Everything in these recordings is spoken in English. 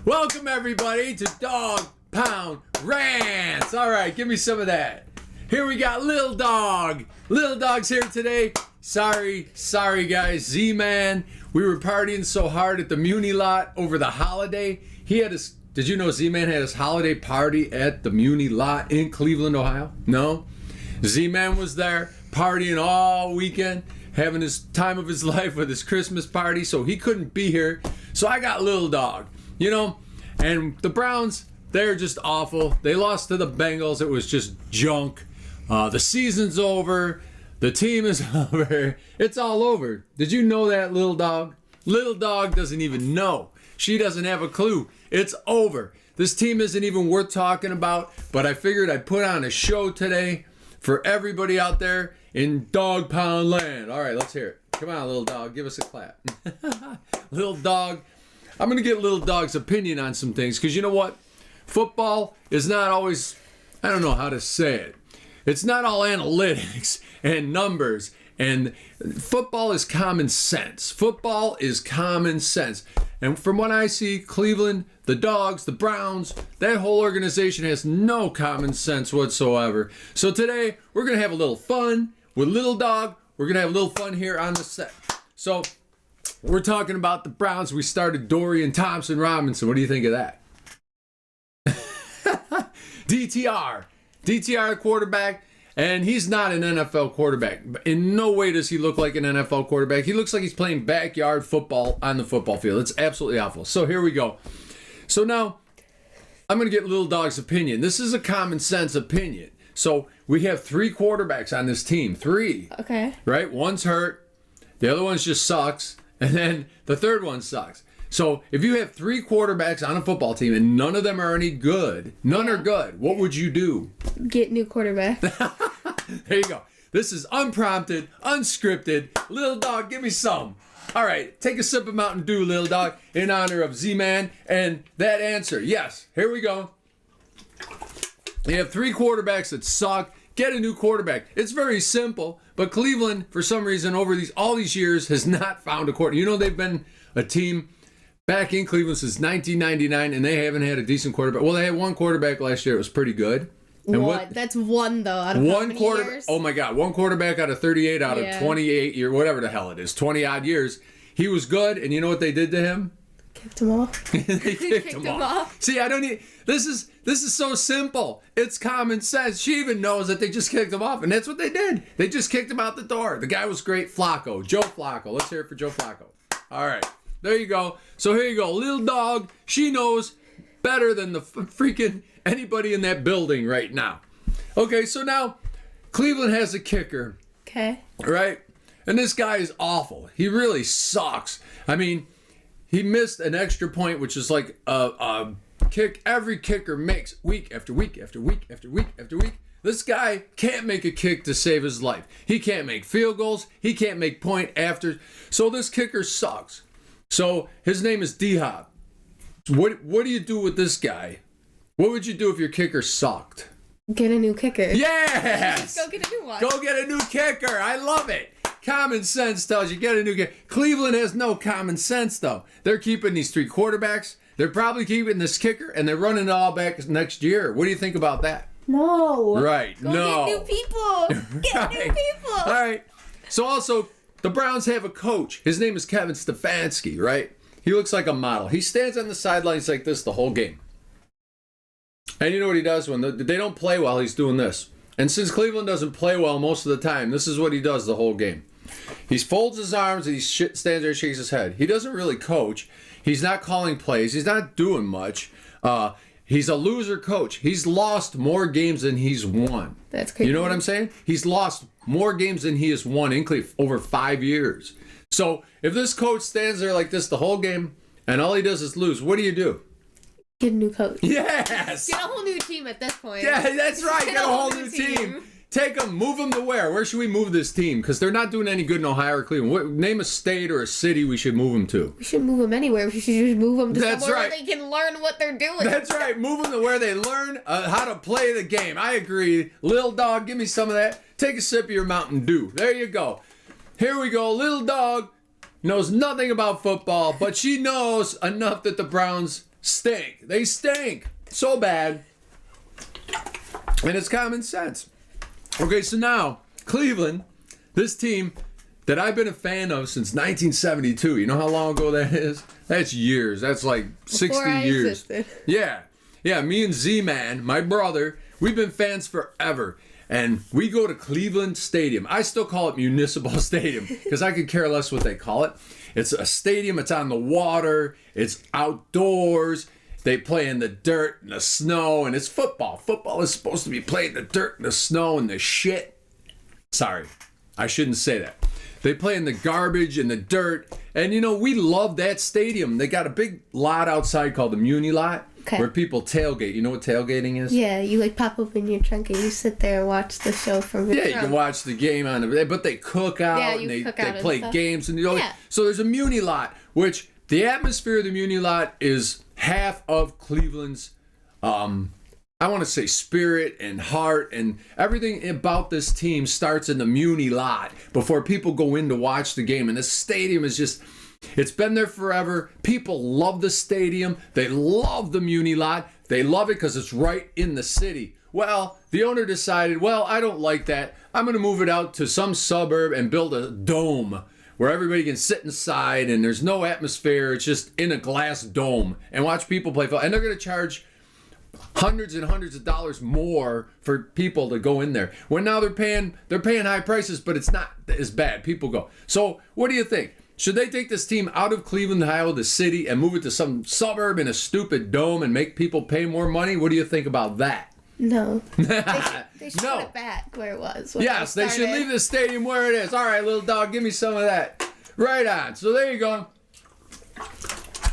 Welcome everybody to Dog Pound Rants. All right, give me some of that. Here we got Lil Dog. Lil Dog's here today. Sorry guys. Z-Man, we were partying so hard at the Muni lot over the holiday. He had his, did you know Z-Man had his holiday party at the Muni lot in Cleveland, Ohio? No? Z-Man was there partying all weekend, having his time of his life with his Christmas party, so he couldn't be here. So I got Lil Dog, you know? And the Browns, they're just awful. They lost to the Bengals. It was just junk. The season's over. The team is over. It's all over. Did you know that, Lil Dog? Lil Dog doesn't even know. She doesn't have a clue. It's over. This team isn't even worth talking about, but I figured I'd put on a show today for everybody out there in Dog Pound Land. All right, let's hear it. Come on, Lil Dog. Give us a clap. Lil Dog. I'm going to get Lil Dog's opinion on some things, because you know what? Football is not always, I don't know how to say it. It's not all analytics and numbers. And football is common sense. Football is common sense. And from what I see, Cleveland, the Dogs, the Browns, that whole organization has no common sense whatsoever. So today, we're going to have a little fun with Lil Dog. We're going to have a little fun here on the set. So we're talking about the Browns. We started Dorian Thompson Robinson. What do you think of that? DTR quarterback, and he's not an NFL quarterback. In no way does he look like an NFL quarterback. He looks like he's playing backyard football on the football field. It's absolutely awful. So here we go. So now I'm going to get Lil Dog's opinion. This is a common sense opinion. So we have 3 quarterbacks on this team. 3. Okay. Right? One's hurt. The other one just sucks. And then the third one sucks. So if you have 3 quarterbacks on a football team and none of them are any good, none are good, what would you do? Get new quarterback. There you go. This is unprompted, unscripted. Lil Dog, give me some. All right, take a sip of Mountain Dew, Lil Dog, in honor of Z-Man. And that answer, yes, here we go. You have 3 quarterbacks that suck. Get a new quarterback. It's very simple, but Cleveland, for some reason, over all these years, has not found a quarterback. You know, they've been a team back in Cleveland since 1999, and they haven't had a decent quarterback. Well, they had one quarterback last year. It was pretty good. And what? That's one, though, out of how many years? Oh, my God. One quarterback out of 38 out of 28 years, whatever the hell it is, 20-odd years. He was good, and you know what they did to him? Kicked him off. They kicked him off. See, I don't need... This is so simple. It's common sense. She even knows that they just kicked him off, and that's what they did. They just kicked him out the door. The guy was great. Flacco. Joe Flacco. Let's hear it for Joe Flacco. All right. There you go. So here you go. Lil Dog, she knows better than the freaking anybody in that building right now. Okay, so now Cleveland has a kicker. Okay. Right? And this guy is awful. He really sucks. I mean, he missed an extra point, which is like a kick every kicker makes week after week after week after week after week. This guy can't make a kick to save his life. He can't make field goals. He can't make point after. So this kicker sucks. So his name is D-Hop. What do you do with this guy? What would you do if your kicker sucked? Get a new kicker. Yes! Go get a new one. Go get a new kicker. I love it. Common sense tells you get a new kicker. Cleveland has no common sense, though. They're keeping these 3 quarterbacks. They're probably keeping this kicker, and they're running it all back next year. What do you think about that? No. Right. Go no. get new people. Get Right. new people. All right. So also, the Browns have a coach. His name is Kevin Stefanski, right? He looks like a model. He stands on the sidelines like this the whole game. And you know what he does when they don't play well? He's doing this. And since Cleveland doesn't play well most of the time, this is what he does the whole game. He folds his arms and he stands there and shakes his head. He doesn't really coach. He's not calling plays. He's not doing much. He's a loser coach. He's lost more games than he's won. That's crazy. You know what I'm saying? He's lost more games than he has won in Cleveland over 5 years. So if this coach stands there like this the whole game and all he does is lose, what do you do? Get a new coach. Yes! Get a whole new team at this point. Yeah, that's right. Get a whole new team. Take them, move them to where? Where should we move this team? Because they're not doing any good in Ohio or Cleveland. Name a state or a city we should move them to. We should move them anywhere. We should just move them to That's somewhere right. where they can learn what they're doing. That's right. Move them to where they learn how to play the game. I agree. Lil Dog, give me some of that. Take a sip of your Mountain Dew. There you go. here we go. Little dog knows nothing about football, but she knows enough that the Browns stink. They stink so bad. And it's common sense. Okay, so now, Cleveland, this team that I've been a fan of since 1972. You know how long ago that is? That's years. That's like 60 Before I years. existed. Yeah, me and Z-Man, my brother, we've been fans forever. And we go to Cleveland Stadium. I still call it Municipal Stadium because I could care less what they call it. It's a stadium. It's on the water. It's outdoors. They play in the dirt and the snow, and it's football. Football is supposed to be played in the dirt and the snow and the shit. Sorry, I shouldn't say that. They play in the garbage and the dirt, and you know, we love that stadium. They got a big lot outside called the Muni Lot, Okay. where people tailgate. You know what tailgating is? Yeah, you like pop open your trunk and you sit there and watch the show from your Yeah, you trunk. can watch the game on the, but they cook out Yeah, and you they cook out and play stuff. games and you know, Yeah. so there's a Muni Lot, which the atmosphere of the Muni Lot is half of Cleveland's I want to say spirit and heart, and everything about this team starts in the Muni Lot before people go in to watch the game. And this stadium is just, it's been there forever. People love the stadium. They love the Muni Lot. They love it because it's right in the city. Well, the owner decided, well, I don't like that. I'm going to move it out to some suburb and build a dome where everybody can sit inside and there's no atmosphere. It's just in a glass dome and watch people play football. And they're going to charge hundreds and hundreds of dollars more for people to go in there. When now they're paying high prices, but it's not as bad. People go. So what do you think? Should they take this team out of Cleveland, Ohio, the city, and move it to some suburb in a stupid dome and make people pay more money? What do you think about that? No. They should No. put it back where it was. when Yes, they should started. leave the stadium where it is. All right, little dog, give me some of that. Right on. So there you go.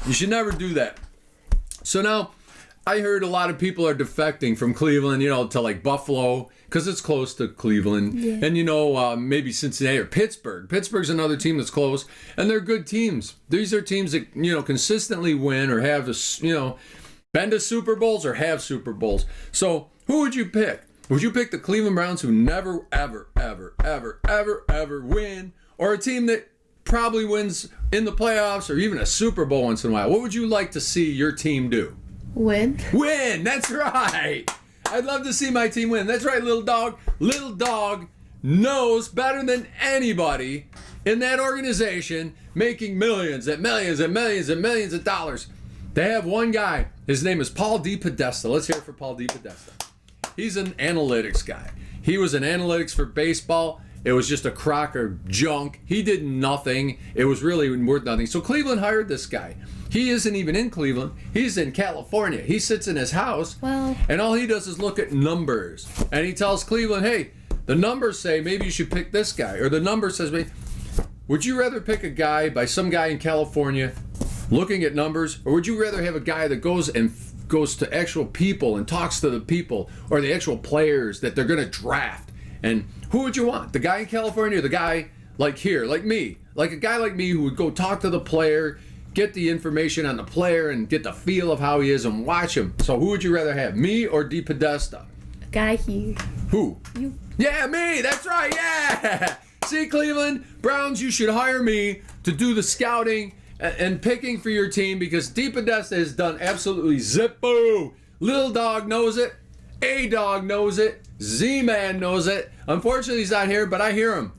You should never do that. So now, I heard a lot of people are defecting from Cleveland, you know, to like Buffalo, because it's close to Cleveland. Yeah. And, you know, maybe Cincinnati or Pittsburgh. Pittsburgh's another team that's close, and they're good teams. These are teams that, you know, consistently win or have, you know, been to Super Bowls or have Super Bowls. So who would you pick? Would you pick the Cleveland Browns, who never, ever, ever, ever, ever, ever win, or a team that probably wins in the playoffs or even a Super Bowl once in a while? What would you like to see your team do? Win. Win! That's right! I'd love to see my team win. That's right, little dog. Little dog knows better than anybody in that organization, making millions and millions and millions and millions of dollars. They have one guy. His name is Paul DePodesta. Let's hear it for Paul DePodesta. He's an analytics guy. He was in analytics for baseball. It was just a crock of junk. He did nothing. It was really worth nothing. So Cleveland hired this guy. He isn't even in Cleveland. He's in California. He sits in his house, Well- and all he does is look at numbers. And he tells Cleveland, hey, the numbers say maybe you should pick this guy. Or the number says, would you rather pick a guy by some guy in California looking at numbers, or would you rather have a guy that goes to actual people and talks to the people or the actual players that they're going to draft? And who would you want? The guy in California or the guy like here, like me? Like a guy like me who would go talk to the player, get the information on the player, and get the feel of how he is and watch him. So who would you rather have, me or DePodesta? Guy here. Who? You. Yeah, me. That's right. Yeah. See, Cleveland Browns, you should hire me to do the scouting and picking for your team because DePodesta has done absolutely zippo. Little dog knows it. A dog knows it. Z-Man knows it. Unfortunately, he's not here, but I hear him.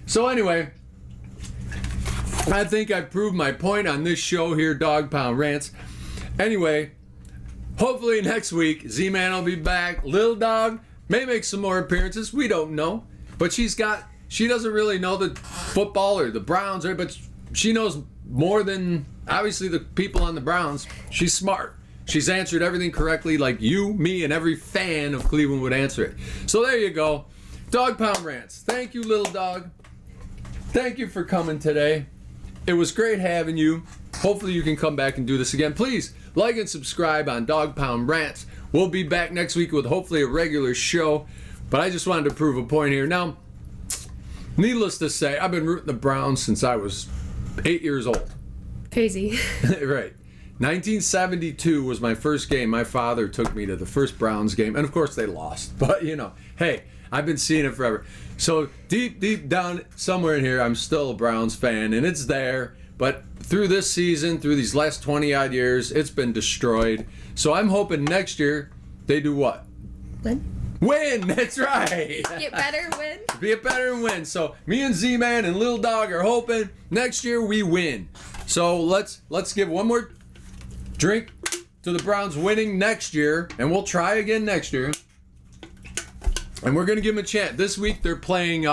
So anyway, I think I've proved my point on this show here, Dog Pound Rants. Anyway, hopefully next week, Z-Man will be back. Little Dog may make some more appearances. We don't know. But she doesn't really know the football or the Browns, but she knows more than, obviously, the people on the Browns. She's smart. She's answered everything correctly like you, me, and every fan of Cleveland would answer it. So there you go. Dog Pound Rants. Thank you, Little Dog. Thank you for coming today. It was great having you. Hopefully you can come back and do this again. Please like and subscribe on Dog Pound Rants. We'll be back next week with hopefully a regular show. But I just wanted to prove a point here. Now, needless to say, I've been rooting the Browns since I was 8 years old. Crazy. Right. 1972 was my first game. My father took me to the first Browns game. And of course they lost. But, you know, hey, I've been seeing it forever. So deep down somewhere in here, I'm still a Browns fan, and it's there. But through this season, through these last 20-odd years, it's been destroyed. So I'm hoping next year they do what? Win! That's right! Get better, win. Get better and win. So me and Z-Man and Little Dog are hoping next year we win. So let's give one more drink to the Browns winning next year, and we'll try again next year. And we're gonna give them a chance. This week they're playing.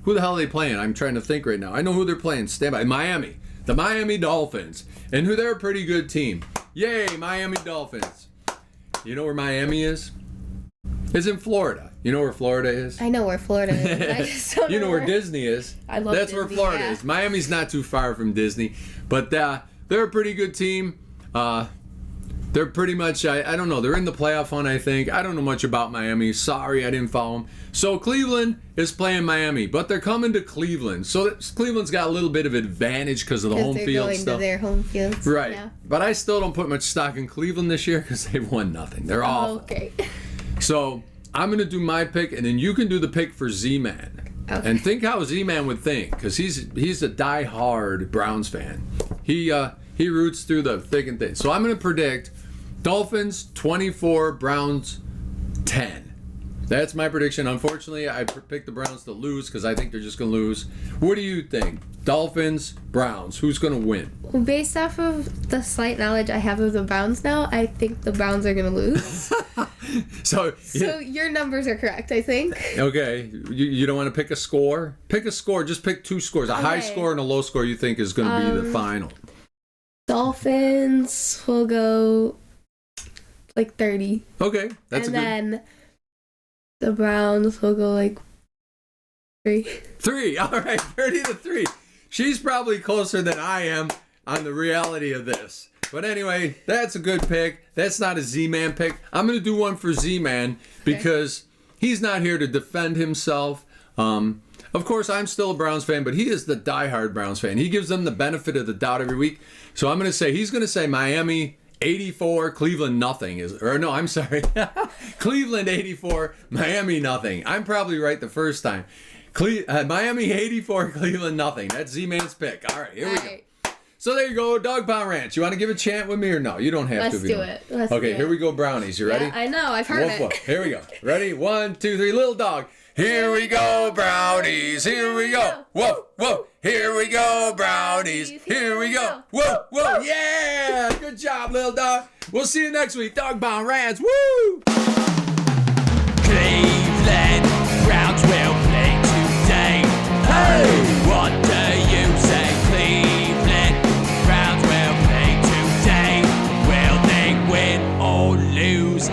Who the hell are they playing? I'm trying to think right now. I know who they're playing. Stand by. Miami. The Miami Dolphins, and they're a pretty good team. Yay, Miami Dolphins. You know where Miami is? It's in Florida. You know where Florida is? I know where Florida is. I just don't You know where Disney is. I love That's where Disney, Florida yeah. is. Miami's not too far from Disney, but they're a pretty good team. They're pretty much, I don't know, they're in the playoff hunt, I think. I don't know much about Miami. Sorry, I didn't follow them. So Cleveland is playing Miami, but they're coming to Cleveland. So Cleveland's got a little bit of advantage because of the home they're field going stuff. to their home fields. Right. Yeah. But I still don't put much stock in Cleveland this year because they've won nothing. They're awful. Okay. So I'm going to do my pick, and then you can do the pick for Z-Man. Okay. And think how Z-Man would think, because he's a die-hard Browns fan. He roots through the thick and thin. So I'm going to predict Dolphins 24, Browns 10. That's my prediction. Unfortunately, I picked the Browns to lose because I think they're just going to lose. What do you think? Dolphins, Browns. Who's going to win? Well, based off of the slight knowledge I have of the Browns now, I think the Browns are going to lose. So Your numbers are correct, I think. okay, you don't want to pick a score? Pick a score. Just pick two scores. A high Okay. score and a low score you think is going to be the final. Dolphins will go like 30. Okay, that's and a good... then the Browns will go like 3. 3. All right, 30-3. She's probably closer than I am on the reality of this. But anyway, that's a good pick. That's not a Z-Man pick. I'm going to do one for Z-Man because he's not here to defend himself. Of course, I'm still a Browns fan, but he is the diehard Browns fan. He gives them the benefit of the doubt every week. So I'm going to say, he's going to say Miami 84, Cleveland nothing. I'm sorry. Cleveland 84, Miami nothing. I'm probably right the first time. Miami 84, Cleveland nothing. That's Z-Man's pick. All right, here we go. So there you go, Dog Pound Ranch. You want to give a chant with me or no? You don't have Let's to. do it. Let's okay, do here it. we go, brownies. You ready? Yeah, I know. I've heard Woof, it. woof. Here we go. Ready? 1, 2, 3. Little dog. Here we go, brownies. Here we go. Whoa, whoa. Here we go, brownies. Here we go. Whoa, whoa. Yeah. Good job, little dog. We'll see you next week. Dog Pound Ranch. Woo! Cleveland Browns will play today. Hey, what do you say? Cleveland Browns will play today. Will they win or lose?